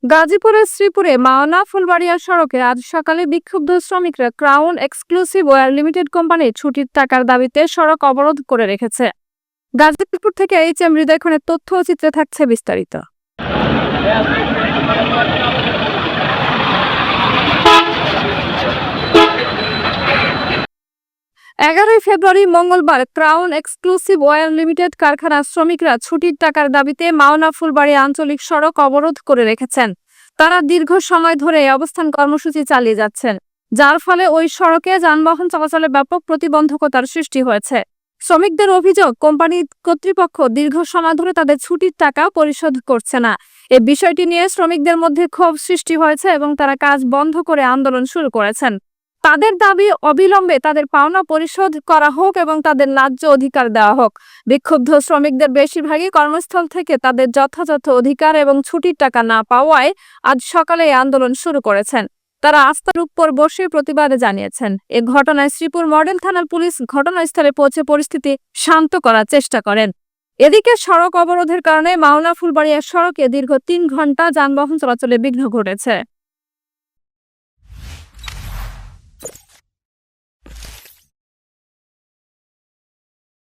গাজীপুরের শ্রীপুরে মাওনা ফুলবাড়িয়া সড়কে আজ সকালে বিক্ষুব্ধ শ্রমিকরা ক্রাউন এক্সক্লুসিভ ওয়্যার লিমিটেড কোম্পানির ছুটির টাকার দাবিতে সড়ক অবরোধ করে রেখেছে। গাজীপুর থেকে HM হৃদয় খানের তথ্য ও চিত্রে থাকছে বিস্তারিত। 11 ফেব্রুয়ারি মঙ্গলবার ক্রাউন এক্সক্লুসিভ ওয়্যার লিমিটেড কারখানার শ্রমিকরা ছুটির টাকার দাবিতে মাওনা ফুলবাড়ি আঞ্চলিক সড়ক অবরোধ করে রেখেছেন। তারা দীর্ঘ সময় ধরে অবস্থান কর্মসূচি চালিয়ে যাচ্ছেন, যার ফলে ওই সড়কে যানবাহন চলাচলে ব্যাপক প্রতিবন্ধকতার সৃষ্টি হয়েছে। শ্রমিকদের অভিযোগ, কোম্পানি কর্তৃপক্ষ দীর্ঘ সময় ধরে তাদের ছুটির টাকা পরিশোধ করছে না। এই বিষয়টি নিয়ে শ্রমিকদের মধ্যে ক্ষোভ সৃষ্টি হয়েছে এবং তারা কাজ বন্ধ করে আন্দোলন শুরু করেছেন। তাদের দাবি, অবিলম্বে তাদের পাওনা পরিশোধ করা হোক এবং তাদের ন্যায্য অধিকার দেওয়া হোক। বিক্ষুব্ধ শ্রমিকদের বেশিরভাগই কর্মস্থল থেকে তাদের যথাযথ অধিকার এবং ছুটির টাকা না পাওয়ায় আজ সকালে এই আন্দোলন শুরু করেছেন। তারা রাস্তার উপর বসে প্রতিবাদ জানিয়েছেন। এ ঘটনায় শ্রীপুর মডেল থানার পুলিশ ঘটনাস্থলে পৌঁছে পরিস্থিতি শান্ত করার চেষ্টা করেন। এদিকে সড়ক অবরোধের কারণে মাওনা ফুলবাড়িয়া সড়কে দীর্ঘ 3 ঘন্টা যানবাহন চলাচলে বিঘ্ন ঘটেছে।